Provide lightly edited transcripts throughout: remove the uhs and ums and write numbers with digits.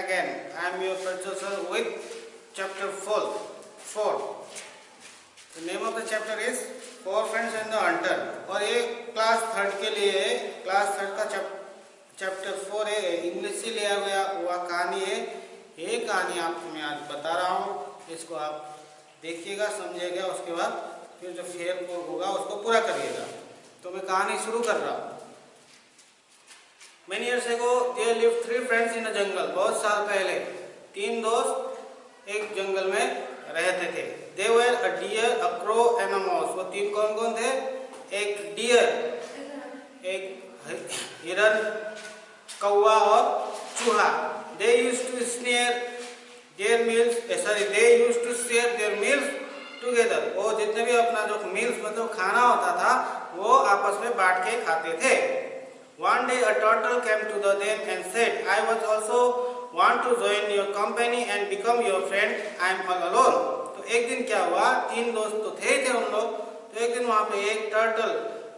again. I am your professor with chapter 4. The name of the chapter is Four Friends and the Hunter. और ये class 3 के लिए है. Class 3 का chapter 4 है. इंग्लिश से लिया गया हुआ कहानी है. ये कहानी आपको मैं आज बता रहा हूँ. इसको आप देखिएगा, समझिएगा, उसके बाद फिर जो फेयर होगा उसको पूरा करिएगा. तो मैं कहानी शुरू कर रहा हूँ. Many years ago, there lived three friends in a jungle. बहुत साल पहले तीन दोस्त एक जंगल में रहते थे. They were a deer, a crow and a mouse. वो तीन कौन कौन थे? एक डियर, एक हिरन, कौवा और चूहा. They used to share their meals together. वो जितने भी अपना जो meals मतलब खाना होता था वो आपस में बांट के खाते थे. One day a turtle came to them and said, I was also want to join your company and become your friend. I am all alone. तो एक दिन क्या हुआ, तीन दोस्त तो थे उन लोग. तो एक दिन वहाँ पे एक टर्टल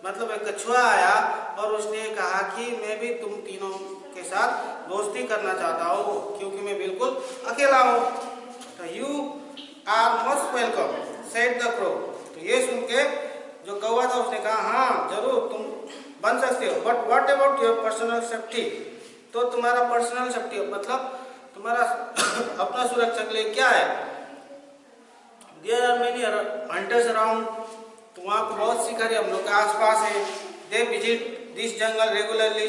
मतलब एक कछुआ आया और उसने कहा कि मैं भी तुम तीनों के साथ दोस्ती करना चाहता हूँ क्योंकि मैं बिल्कुल अकेला हूँ. तो you are most welcome, said the crow. तो ये सुन के जो कौवा था उसने कहा हाँ जरूर तुम बन सकते हो. But what about your personal safety. तो तुम्हारा पर्सनल सेफ्टी मतलब तुम्हारा अपना सुरक्षा के लिए क्या है. There are many hunters around. तो वहाँ पे बहुत शिकारी हम लोग के आसपास है. They visit this jungle regularly.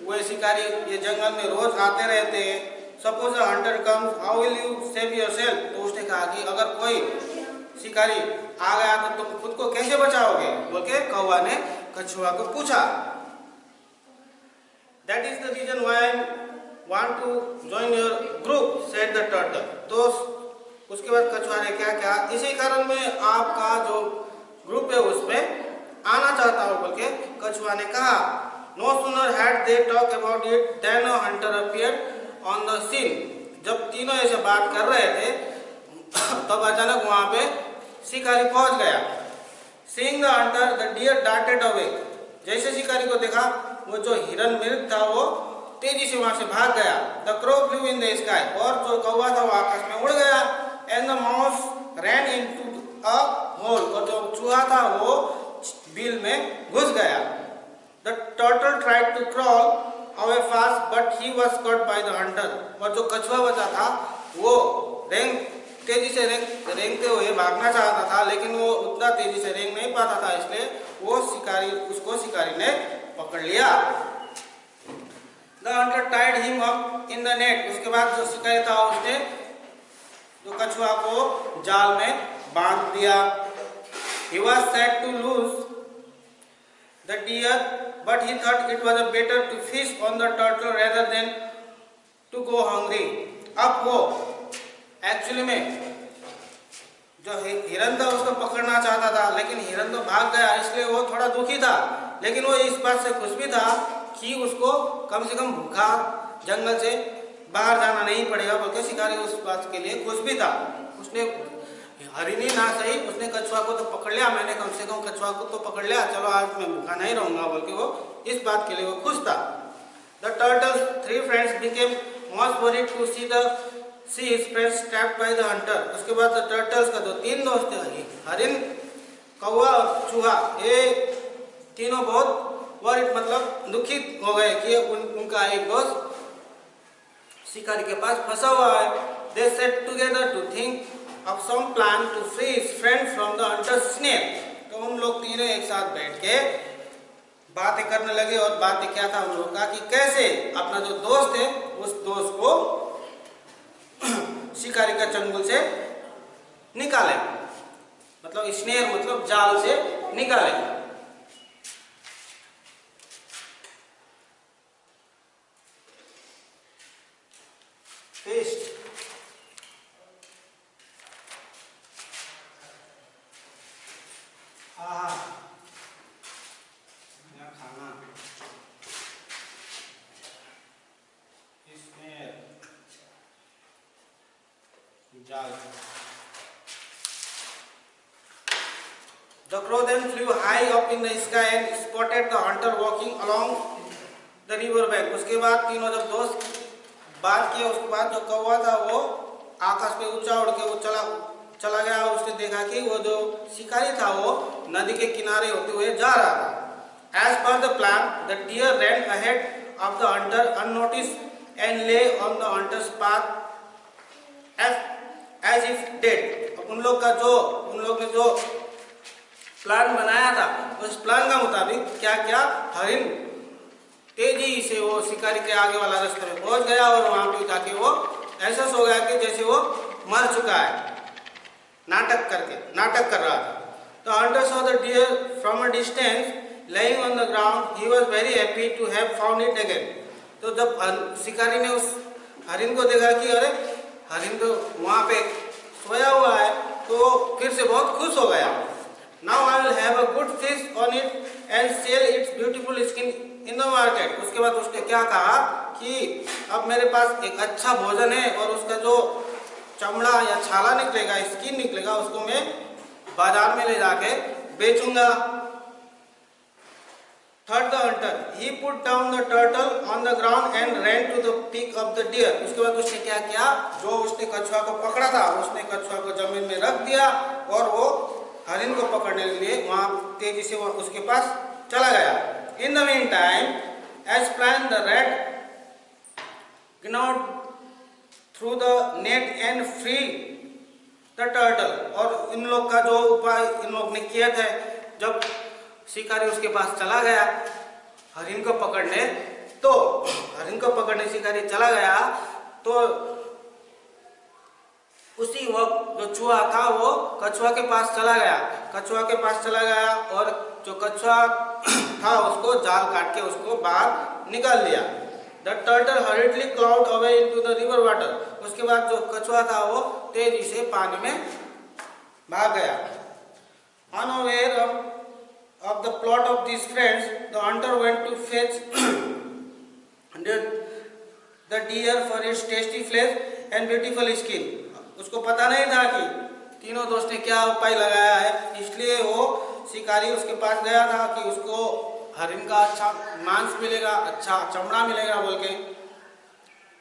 वो शिकारी ये जंगल में रोज आते रहते हैं. Suppose a Hunter comes, how will you save yourself. तो उसने कहा कि अगर कोई शिकारी आ गया तो तुम खुद को कैसे बचाओगे बोल के कौवा ने कछुआ को पूछा. That is the reason why I want to join your group, said the turtle. तो उसके बाद कछुआ ने क्या क्या इसी कारण में आपका जो ग्रुप है उसमें आना चाहता हूँ बोल के कछुआ ने कहा. No sooner had they talked about it than a hunter appeared on the scene. जब तीनों ऐसे बात कर रहे थे तब अचानक वहाँ पे शिकारी पहुँच गया. Seeing the hunter, the deer darted away. जैसे शिकारी को देखा वो जो हिरन मृग था वो तेजी से वहां से भाग गया. The crow flew in the sky. और जो कौवा था वो आकाश में उड़ गया. And the mouse ran into a hole. और जो चूहा था वो बिल में घुस गया. The turtle tried to crawl away fast, but he was caught by the hunter. और जो कछुआ बचा था वो तेजी से रेंगते हुए भागना चाहता था लेकिन वो उतना तेजी से रेंग नहीं पाता था, इसलिए वो उसको शिकारी ने पकड़ लिया. The hunter tied him up in the net. उसके बाद जो शिकारी था उसने जो कछुआ को जाल में बांध दिया. He was sad to lose the deer, but he thought it was better to fish on the turtle rather than to go hungry. अब वो एक्चुअली में जो हिरन था उसको पकड़ना चाहता था लेकिन हिरन तो भाग गया, इसलिए वो थोड़ा दुखी था. लेकिन वो इस बात से खुश भी था कि उसको कम से कम भूखा जंगल से बाहर जाना नहीं पड़ेगा बल्कि शिकारी उस बात के लिए खुश भी था. उसने हरिणी ना सही उसने कछुआ को तो पकड़ लिया, मैंने कम से कम कछुआ को तो पकड़ लिया, चलो आज मैं भूखा नहीं रहूंगा बल्कि वो इस बात के लिए वो खुश था. The turtle's three friends became much worried to see his friends trapped by the hunter. उसके बाद टर्टल्स का जो तीन दोस्त थे हरिन, कौवा और चूहा, ये तीनों बहुत वरिड मतलब दुखित हो गए कि उनका एक दोस्त शिकारी के पास फंसा हुआ है. They sat together to think of some plan to free his friend from the hunter's snare. तो उन लोग तीनों एक साथ बैठ के बातें करने लगे और बातें क्या था उन लोगों का कि कैसे अपना जो दोस्त है उस दोस्त को शिकारी का चंगुल से निकाले, मतलब स्नेर मतलब जाल से निकाले. फिस्ट खाना जाल. The crow then flew high up in the sky and spotted the hunter walking along the river bank. उसके बाद तीनों जब दोस्त बात किया। उसके बाद जो कौवा था वो आकाश पे ऊंचा उड़ के वो चला गया और उसने देखा कि वो जो शिकारी था वो नदी के किनारे होते हुए जा रहा था। As per the plan the deer ran ahead of the hunter unnoticed and lay on the hunter's path as if dead. उन लोग ने जो प्लान बनाया था उस प्लान का मुताबिक क्या क्या, हरिण तेजी से वो शिकारी के आगे वाला रास्ते में पहुंच गया और वहां पे जाके वो ऐसा सो गया कि जैसे वो मर चुका है, नाटक कर रहा था। The hunter saw the deer from a distance lying on the ground. He was very happy to have found it again. तो जब शिकारी ने उस हरिण को देखा कि अरे हरिण तो वहां पे सोया हुआ है, तो फिर से बहुत खुश हो गया। Now I will have a good feast on it and sell its beautiful skin in the market. उसके बाद उसने क्या कहा कि अब मेरे पास एक अच्छा भोजन है और उसका जो चमड़ा या छाला निकलेगा, स्किन निकलेगा, उसको मैं बाजार में ले जाके बेचूंगा। Third the hunter, he put down the turtle on the ground and ran to the peak of the deer. उसके बाद उसने क्या किया, जो उसने कछुआ को पकड़ा था उसने कछुआ को जमीन में रख दिया और वो हरिण को पकड़ने के लिए वहां तेजी से वो उसके पास चला गया। In the meantime, as planned, the rat gnawed through the net and freed the turtle. और इन लोग का जो उपाय इन लोग ने किया था, जब शिकारी उसके पास चला गया हरिण को पकड़ने शिकारी चला गया, तो उसी वक्त जो चूहा था वो कछुआ के पास चला गया और जो कछुआ था उसको जाल काट के उसको बाहर निकाल दिया। The turtle hurriedly clawed away into the river water. उसके बाद जो कछुआ था वो तेजी से पानी में भाग गया। Unaware of the plot of these friends, the hunter went to fetch the deer for its tasty flesh and beautiful skin. उसको पता नहीं था कि तीनों दोस्त ने क्या उपाय लगाया है, इसलिए वो शिकारी उसके पास गया था कि उसको हरिण का अच्छा मांस मिलेगा, अच्छा चमड़ा मिलेगा बोल के।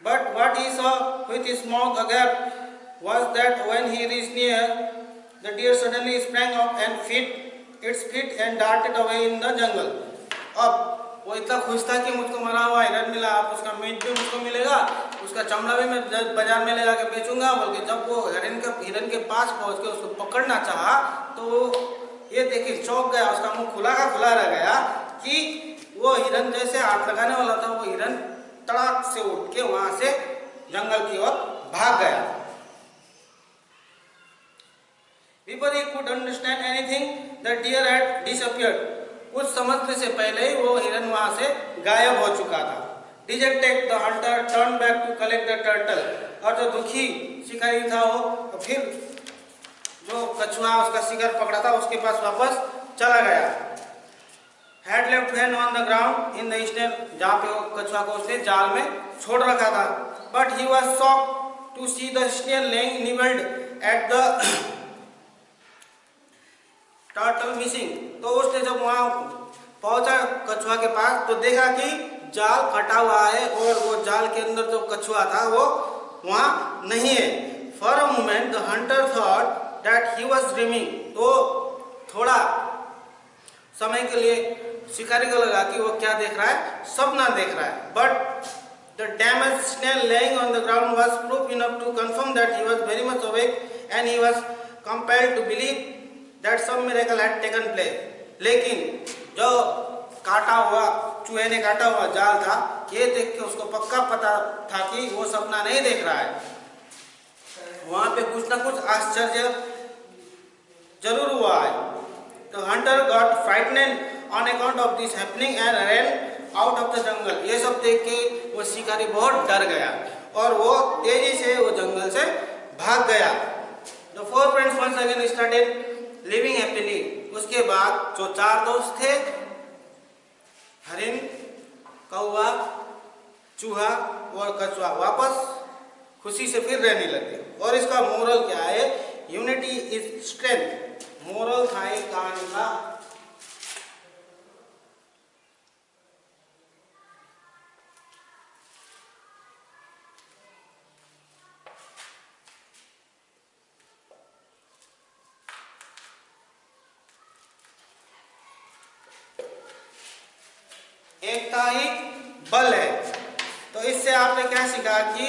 But what he saw with his mouth agape was that when he reached near, the deer suddenly sprang up and its feet and darted away in the jungle. अब वो इतना खुश था कि मुझको मरा हुआ हिरन मिला, अब उसका मीट भी मुझको मिलेगा, उसका चमड़ा भी मैं बाजार में ले जाके बेचूंगा बोल के जब वो हिरन के पास पहुंच के उसको पकड़ना चाहा तो ये देखिए चौंक गया, उसका मुंह खुला रह गया कि वो हिरन जैसे हाथ लगाने वाला था, वो हिरन तड़ाक से उठ के वहां से जंगल की ओर भाग गया। Before he could understand anything, the deer had disappeared. कुछ समझने से पहले ही वो हिरन वहां से गायब हो चुका था। Dejected, the hunter turned back to collect the turtle. और जो दुखी शिकारी था वो फिर जो कछुआ उसका शिकार पकड़ा था उसके पास वापस चला गया। Had left hen on the ground in the snare, जहाँ पे वो कछुआ को उसने जाल में छोड़ रखा था। But he was shocked to see the snail laying nibbled at the turtle missing. तो उसने जब वहां पहुंचा कछुआ के पास तो देखा कि जाल फटा हुआ है और वो जाल के अंदर जो कछुआ था वो वहां नहीं है। For a moment the hunter thought that he was dreaming. तो थोड़ा समय के लिए शिकारी को लगा कि वो क्या देख रहा है, सपना देख रहा है। But the damaged snail laying on the ground was proof enough to confirm that he was very much awake and he was compelled to believe that some miracle had taken place. लेकिन जो चूहे ने काटा हुआ जाल था, ये देख के उसको पक्का पता था कि वो सपना नहीं देख रहा है। वहां पे कुछ ना कुछ आश्चर्य जरूर हुआ है। The hunter got frightened on account of this happening and ran out of the jungle. ये सब देख के वो शिकारी बहुत डर गया और वो तेजी से वो जंगल से भाग गया। The four friends once again started living happily. उसके बाद जो चार दोस्त थे, हरिण, कौवा, चूहा और कछुआ, वापस खुशी से फिर रहने लगे। और इसका मोरल क्या है? Unity is strength. मोरल था एक कहानी का, बल है। तो इससे आपने क्या सीखा कि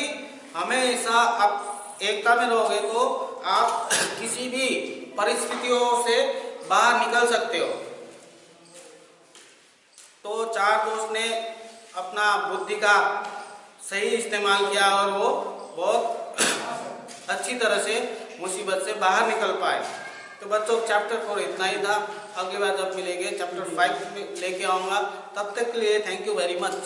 हमेशा आप एकता में रहोगे तो आप किसी भी परिस्थितियों से बाहर निकल सकते हो। तो चार दोस्त ने अपना बुद्धि का सही इस्तेमाल किया और वो बहुत अच्छी तरह से मुसीबत से बाहर निकल पाए। तो बच्चों चैप्टर 4 इतना ही था। अगली बार जब मिलेंगे चैप्टर 5 में लेके आऊँगा। तब तक के लिए थैंक यू वेरी मच।